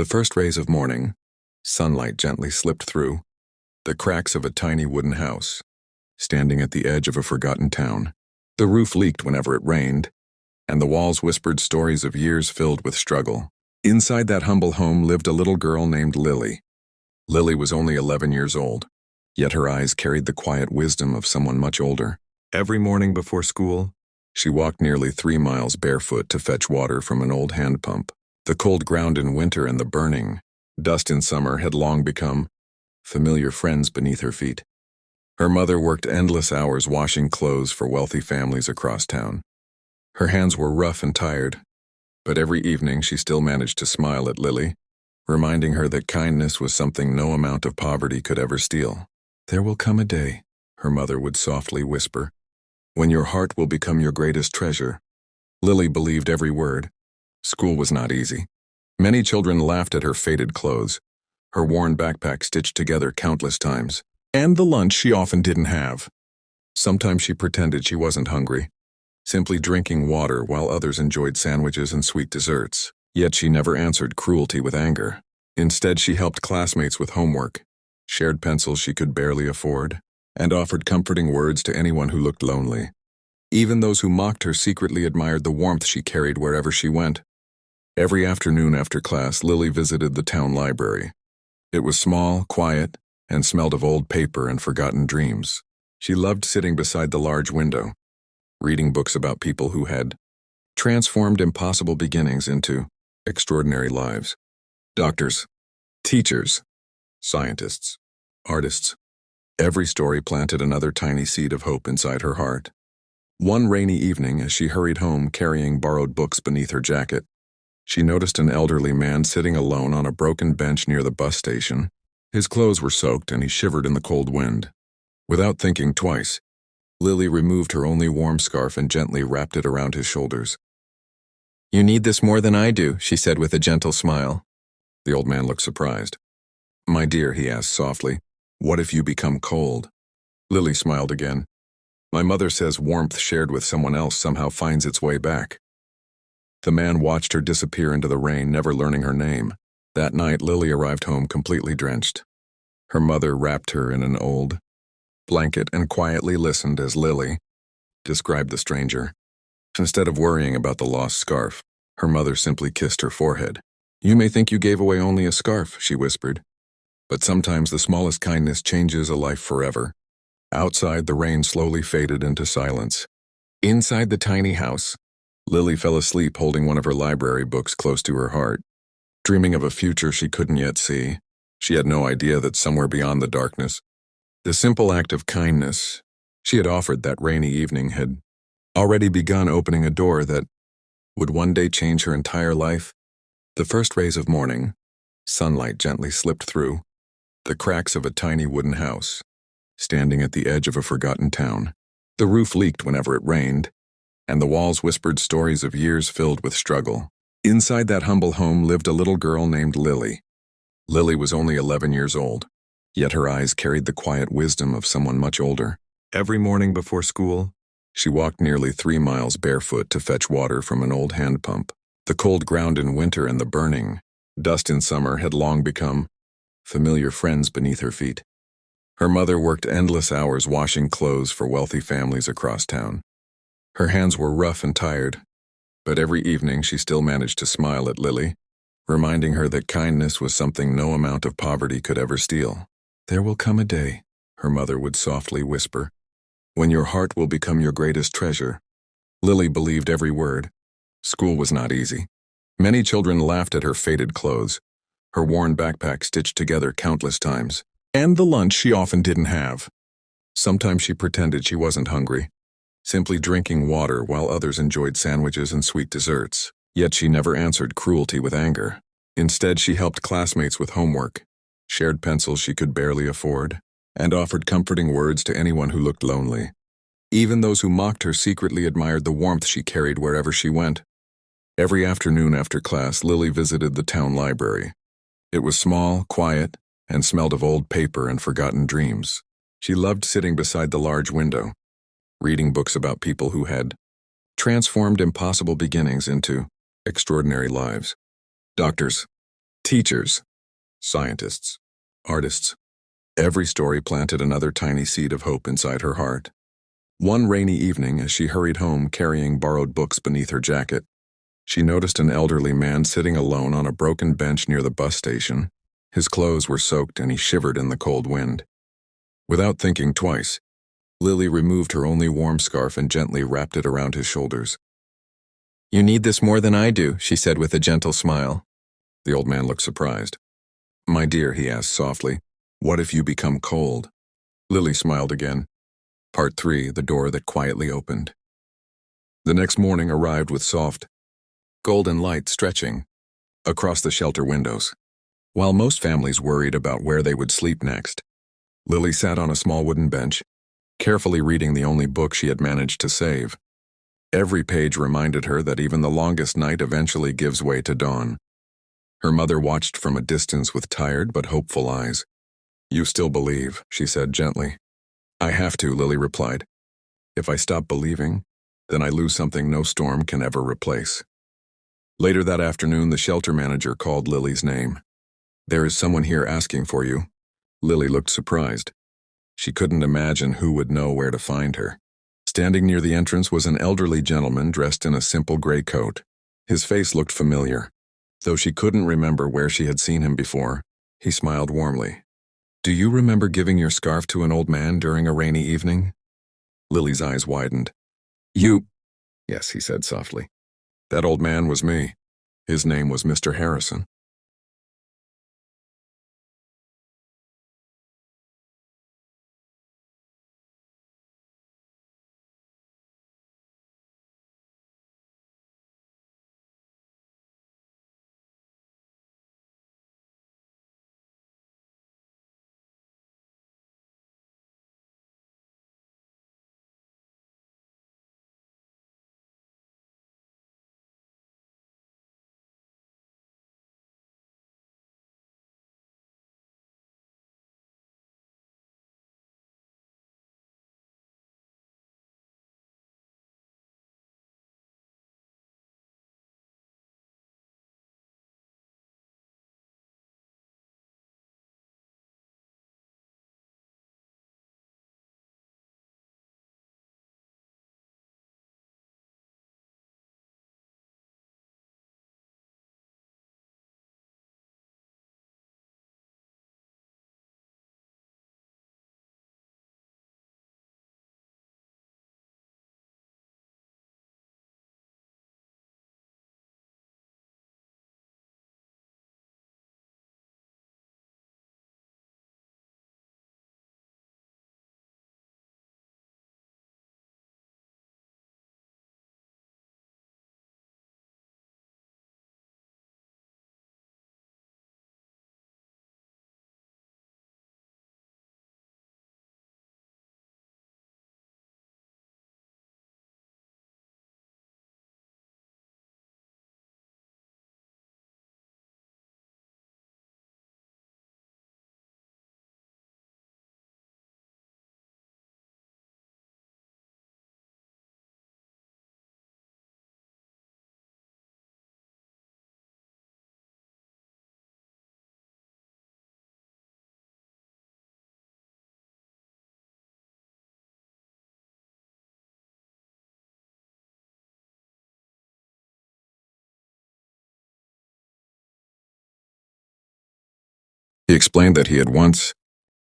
The first rays of morning, sunlight gently slipped through the cracks of a tiny wooden house, standing at the edge of a forgotten town. The roof leaked whenever it rained, and the walls whispered stories of years filled with struggle. Inside that humble home lived a little girl named Lily. Lily was only 11 years old, yet her eyes carried the quiet wisdom of someone much older. Every morning before school, she walked nearly 3 miles barefoot to fetch water from an old hand pump. The cold ground in winter and the burning dust in summer had long become familiar friends beneath her feet. Her mother worked endless hours washing clothes for wealthy families across town. Her hands were rough and tired, but every evening she still managed to smile at Lily, reminding her that kindness was something no amount of poverty could ever steal. "There will come a day," her mother would softly whisper, "when your heart will become your greatest treasure." Lily believed every word. School was not easy. Many children laughed at her faded clothes, her worn backpack stitched together countless times, and the lunch she often didn't have. Sometimes she pretended she wasn't hungry, simply drinking water while others enjoyed sandwiches and sweet desserts. Yet she never answered cruelty with anger. Instead, she helped classmates with homework, shared pencils she could barely afford, and offered comforting words to anyone who looked lonely. Even those who mocked her secretly admired the warmth she carried wherever she went. Every afternoon after class, Lily visited the town library. It was small, quiet, and smelled of old paper and forgotten dreams. She loved sitting beside the large window, reading books about people who had transformed impossible beginnings into extraordinary lives. Doctors, teachers, scientists, artists. Every story planted another tiny seed of hope inside her heart. One rainy evening, as she hurried home carrying borrowed books beneath her jacket, she noticed an elderly man sitting alone on a broken bench near the bus station. His clothes were soaked and he shivered in the cold wind. Without thinking twice, Lily removed her only warm scarf and gently wrapped it around his shoulders. "You need this more than I do," she said with a gentle smile. The old man looked surprised. "My dear," he asked softly, "what if you become cold?" Lily smiled again. "My mother says warmth shared with someone else somehow finds its way back." The man watched her disappear into the rain, never learning her name. That night, Lily arrived home completely drenched. Her mother wrapped her in an old blanket and quietly listened as Lily described the stranger. Instead of worrying about the lost scarf, her mother simply kissed her forehead. "You may think you gave away only a scarf," she whispered, "but sometimes the smallest kindness changes a life forever." Outside, the rain slowly faded into silence. Inside the tiny house, Lily fell asleep holding one of her library books close to her heart, dreaming of a future she couldn't yet see. She had no idea that somewhere beyond the darkness, the simple act of kindness she had offered that rainy evening had already begun opening a door that would one day change her entire life. The first rays of morning, sunlight gently slipped through the cracks of a tiny wooden house, standing at the edge of a forgotten town. The roof leaked whenever it rained, and the walls whispered stories of years filled with struggle. Inside that humble home lived a little girl named Lily. Lily was only 11 years old, yet her eyes carried the quiet wisdom of someone much older. Every morning before school, she walked nearly 3 miles barefoot to fetch water from an old hand pump. The cold ground in winter and the burning dust in summer had long become familiar friends beneath her feet. Her mother worked endless hours washing clothes for wealthy families across town. Her hands were rough and tired, but every evening she still managed to smile at Lily, reminding her that kindness was something no amount of poverty could ever steal. "There will come a day," her mother would softly whisper, "when your heart will become your greatest treasure." Lily believed every word. School was not easy. Many children laughed at her faded clothes, her worn backpack stitched together countless times, and the lunch she often didn't have. Sometimes she pretended she wasn't hungry, simply drinking water while others enjoyed sandwiches and sweet desserts. Yet she never answered cruelty with anger. Instead, she helped classmates with homework, shared pencils she could barely afford, and offered comforting words to anyone who looked lonely. Even those who mocked her secretly admired the warmth she carried wherever she went. Every afternoon after class, Lily visited the town library. It was small, quiet, and smelled of old paper and forgotten dreams. She loved sitting beside the large window, reading books about people who had transformed impossible beginnings into extraordinary lives. Doctors, Teachers, scientists, artists. Every story planted another tiny seed of hope inside her heart. One rainy evening, as she hurried home carrying borrowed books beneath her jacket, she noticed an elderly man sitting alone on a broken bench near the bus station. His clothes were soaked and he shivered in the cold wind. Without thinking twice, Lily removed her only warm scarf and gently wrapped it around his shoulders. "You need this more than I do," she said with a gentle smile. The old man looked surprised. "My dear," he asked softly, "what if you become cold?" Lily smiled again. Part 3, the door that quietly opened. The next morning arrived with soft, golden light stretching across the shelter windows. While most families worried about where they would sleep next, Lily sat on a small wooden bench, carefully reading the only book she had managed to save. Every page reminded her that even the longest night eventually gives way to dawn. Her mother watched from a distance with tired but hopeful eyes. "You still believe," she said gently. "I have to," Lily replied. "If I stop believing, then I lose something no storm can ever replace." Later that afternoon, the shelter manager called Lily's name. "There is someone here asking for you." Lily looked surprised. She couldn't imagine who would know where to find her. Standing near the entrance was an elderly gentleman dressed in a simple gray coat. His face looked familiar. Though she couldn't remember where she had seen him before, he smiled warmly. "Do you remember giving your scarf to an old man during a rainy evening?" Lily's eyes widened. "You—" "Yes," he said softly. "That old man was me. His name was Mr. Harrison." He explained that he had once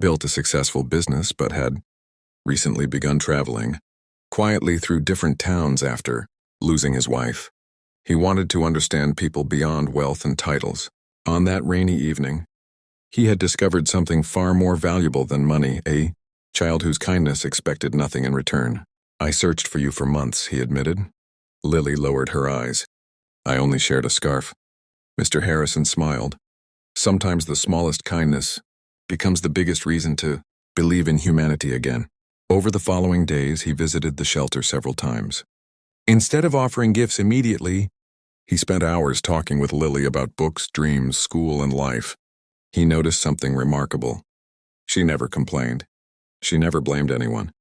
built a successful business but had recently begun traveling quietly through different towns after losing his wife. He wanted to understand people beyond wealth and titles. On that rainy evening, he had discovered something far more valuable than money, a child whose kindness expected nothing in return. "I searched for you for months," he admitted. Lily lowered her eyes. "I only shared a scarf." Mr. Harrison smiled. "Sometimes the smallest kindness becomes the biggest reason to believe in humanity again." Over the following days, he visited the shelter several times. Instead of offering gifts immediately, he spent hours talking with Lily about books, dreams, school, and life. He noticed something remarkable. She never complained. She never blamed anyone.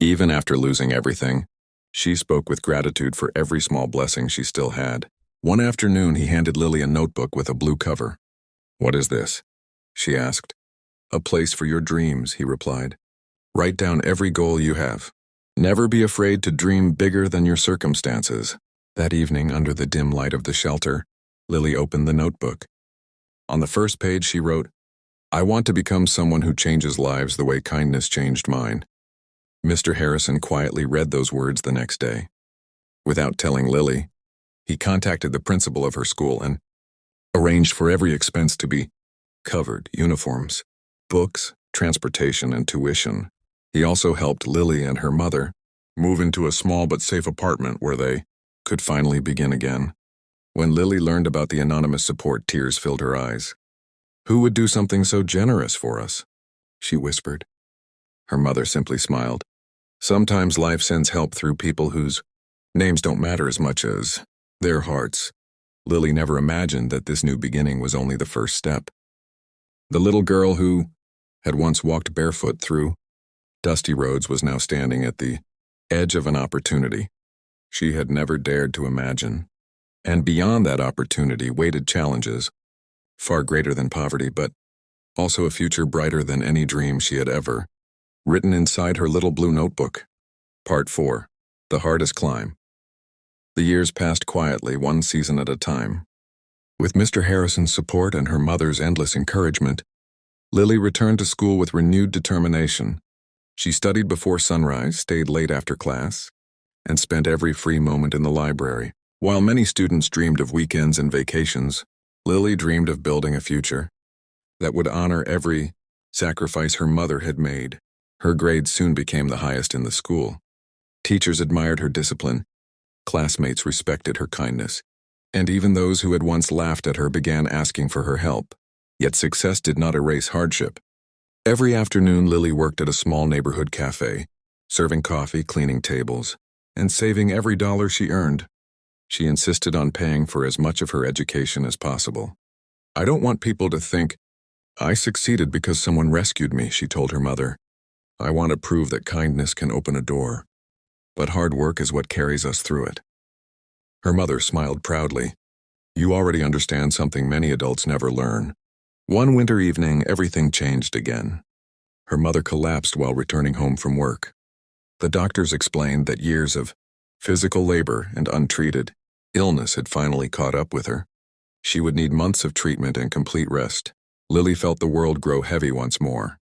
Even after losing everything, she spoke with gratitude for every small blessing she still had. One afternoon, he handed Lily a notebook with a blue cover. "What is this?" she asked. "A place for your dreams," he replied. "Write down every goal you have. Never be afraid to dream bigger than your circumstances." That evening, under the dim light of the shelter, Lily opened the notebook. On the first page she wrote, "I want to become someone who changes lives the way kindness changed mine." Mr. Harrison quietly read those words the next day. Without telling Lily, he contacted the principal of her school and arranged for every expense to be covered: uniforms, books, transportation, and tuition. He also helped Lily and her mother move into a small but safe apartment where they could finally begin again. When Lily learned about the anonymous support, tears filled her eyes. "Who would do something so generous for us?" she whispered. Her mother simply smiled. "Sometimes life sends help through people whose names don't matter as much as their hearts." Lily never imagined that this new beginning was only the first step. The little girl who had once walked barefoot through dusty roads was now standing at the edge of an opportunity she had never dared to imagine. And beyond that opportunity waited challenges, far greater than poverty, but also a future brighter than any dream she had ever written inside her little blue notebook. Part 4. The Hardest Climb. The years passed quietly, one season at a time. With Mr. Harrison's support and her mother's endless encouragement, Lily returned to school with renewed determination. She studied before sunrise, stayed late after class, and spent every free moment in the library. While many students dreamed of weekends and vacations, Lily dreamed of building a future that would honor every sacrifice her mother had made. Her grades soon became the highest in the school. Teachers admired her discipline, classmates respected her kindness, and even those who had once laughed at her began asking for her help. Yet success did not erase hardship. Every afternoon, Lily worked at a small neighborhood cafe, serving coffee, cleaning tables, and saving every dollar she earned. She insisted on paying for as much of her education as possible. "I don't want people to think I succeeded because someone rescued me," she told her mother. "I want to prove that kindness can open a door, but hard work is what carries us through it." Her mother smiled proudly. "You already understand something many adults never learn." One winter evening, everything changed again. Her mother collapsed while returning home from work. The doctors explained that years of physical labor and untreated illness had finally caught up with her. She would need months of treatment and complete rest. Lily felt the world grow heavy once more.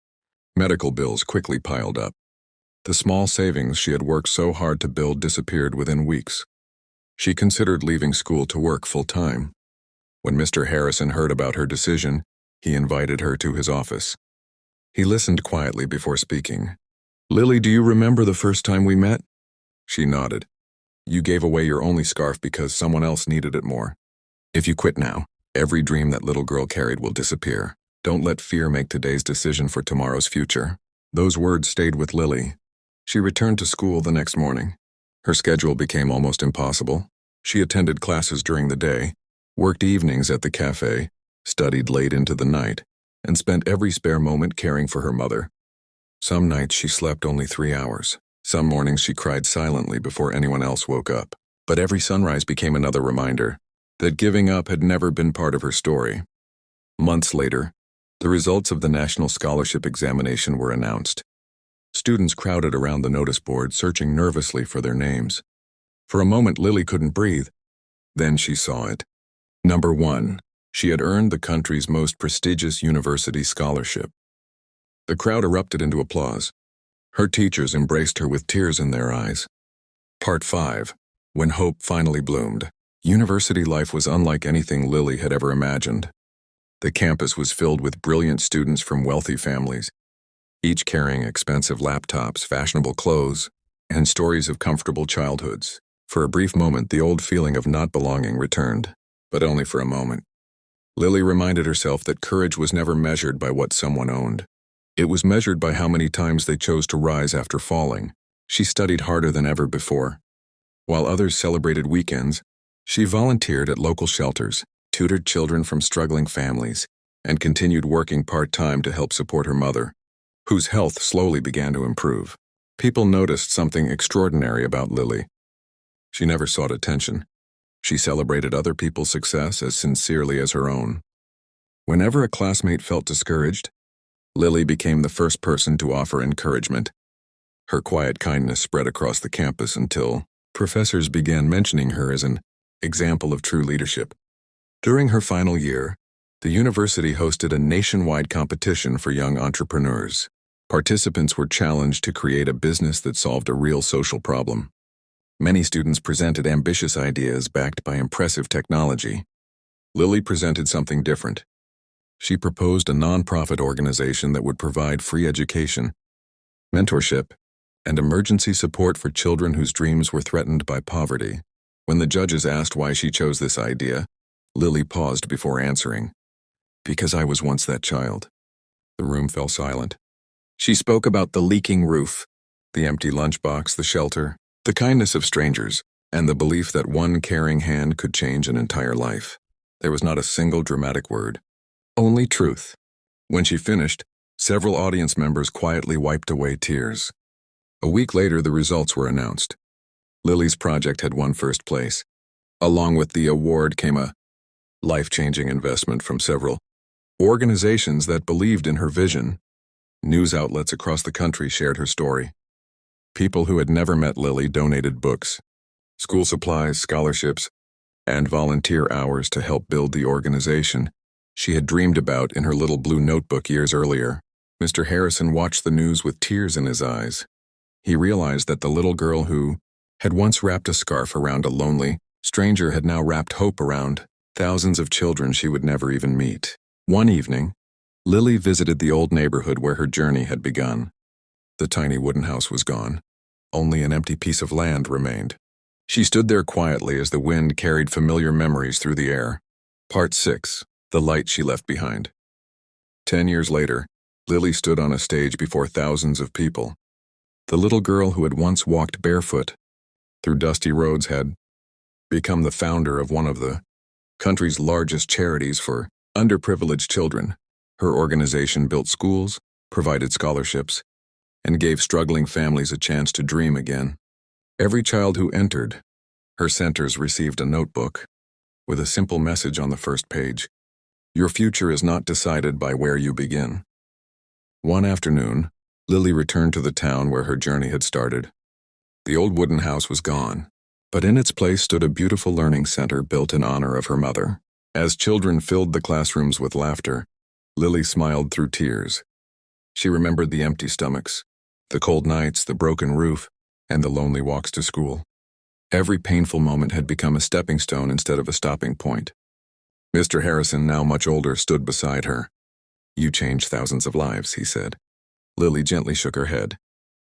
Medical bills quickly piled up. The small savings she had worked so hard to build disappeared within weeks. She considered leaving school to work full-time. When Mr. Harrison heard about her decision, he invited her to his office. He listened quietly before speaking. "Lily, do you remember the first time we met?" She nodded. "You gave away your only scarf because someone else needed it more. If you quit now, every dream that little girl carried will disappear. Don't let fear make today's decision for tomorrow's future." Those words stayed with Lily. She returned to school the next morning. Her schedule became almost impossible. She attended classes during the day, worked evenings at the cafe, studied late into the night, and spent every spare moment caring for her mother. Some nights she slept only 3 hours. Some mornings she cried silently before anyone else woke up. But every sunrise became another reminder that giving up had never been part of her story. Months later, the results of the National Scholarship Examination were announced. Students crowded around the notice board, searching nervously for their names. For a moment, Lily couldn't breathe. Then she saw it. Number 1. She had earned the country's most prestigious university scholarship. The crowd erupted into applause. Her teachers embraced her with tears in their eyes. Part 5. When hope finally bloomed. University life was unlike anything Lily had ever imagined. The campus was filled with brilliant students from wealthy families, each carrying expensive laptops, fashionable clothes, and stories of comfortable childhoods. For a brief moment, the old feeling of not belonging returned, but only for a moment. Lily reminded herself that courage was never measured by what someone owned. It was measured by how many times they chose to rise after falling. She studied harder than ever before. While others celebrated weekends, she volunteered at local shelters, tutored children from struggling families, and continued working part-time to help support her mother, whose health slowly began to improve. People noticed something extraordinary about Lily. She never sought attention. She celebrated other people's success as sincerely as her own. Whenever a classmate felt discouraged, Lily became the first person to offer encouragement. Her quiet kindness spread across the campus until professors began mentioning her as an example of true leadership. During her final year, the university hosted a nationwide competition for young entrepreneurs. Participants were challenged to create a business that solved a real social problem. Many students presented ambitious ideas backed by impressive technology. Lily presented something different. She proposed a nonprofit organization that would provide free education, mentorship, and emergency support for children whose dreams were threatened by poverty. When the judges asked why she chose this idea, Lily paused before answering. "Because I was once that child." The room fell silent. She spoke about the leaking roof, the empty lunchbox, the shelter, the kindness of strangers, and the belief that one caring hand could change an entire life. There was not a single dramatic word, only truth. When she finished, several audience members quietly wiped away tears. A week later, the results were announced. Lily's project had won first place. Along with the award came a life-changing investment from several organizations that believed in her vision. News outlets across the country shared her story. People who had never met Lily donated books, school supplies, scholarships, and volunteer hours to help build the organization she had dreamed about in her little blue notebook years earlier. Mr. Harrison watched the news with tears in his eyes. He realized that the little girl who had once wrapped a scarf around a lonely stranger had now wrapped hope around thousands of children she would never even meet. One evening, Lily visited the old neighborhood where her journey had begun. The tiny wooden house was gone. Only an empty piece of land remained. She stood there quietly as the wind carried familiar memories through the air. Part 6. The Light She Left Behind. 10 years later, Lily stood on a stage before thousands of people. The little girl who had once walked barefoot through dusty roads had become the founder of one of the country's largest charities for underprivileged children. Her organization built schools, provided scholarships, and gave struggling families a chance to dream again. Every child who entered her centers received a notebook with a simple message on the first page. Your future is not decided by where you begin. One afternoon, Lily returned to the town where her journey had started. The old wooden house was gone, but in its place stood a beautiful learning center built in honor of her mother. As children filled the classrooms with laughter, Lily smiled through tears. She remembered the empty stomachs, the cold nights, the broken roof, and the lonely walks to school. Every painful moment had become a stepping stone instead of a stopping point. Mr. Harrison, now much older, stood beside her. "You changed thousands of lives," he said. Lily gently shook her head.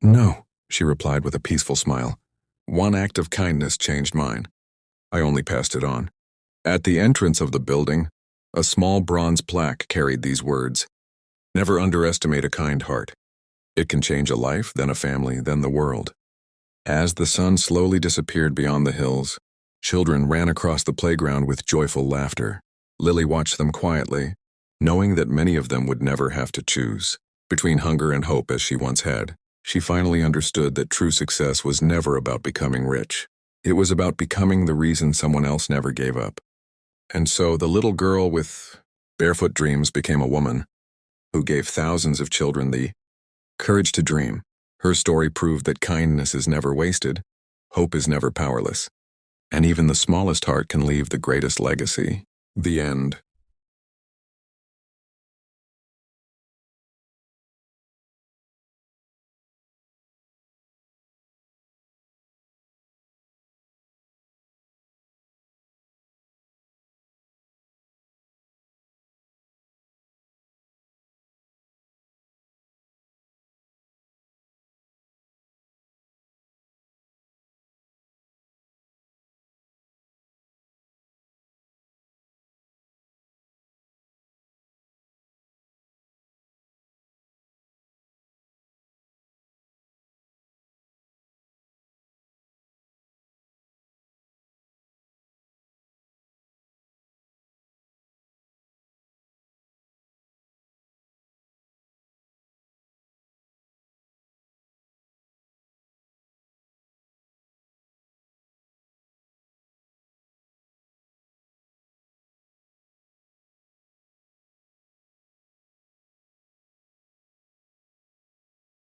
"No," she replied with a peaceful smile. "One act of kindness changed mine. I only passed it on." At the entrance of the building, a small bronze plaque carried these words: "Never underestimate a kind heart. It can change a life, then a family, then the world." As the sun slowly disappeared beyond the hills, children ran across the playground with joyful laughter. Lily watched them quietly, knowing that many of them would never have to choose between hunger and hope as she once had. She finally understood that true success was never about becoming rich. It was about becoming the reason someone else never gave up. And so the little girl with barefoot dreams became a woman who gave thousands of children the courage to dream. Her story proved that kindness is never wasted, hope is never powerless, and even the smallest heart can leave the greatest legacy. The end.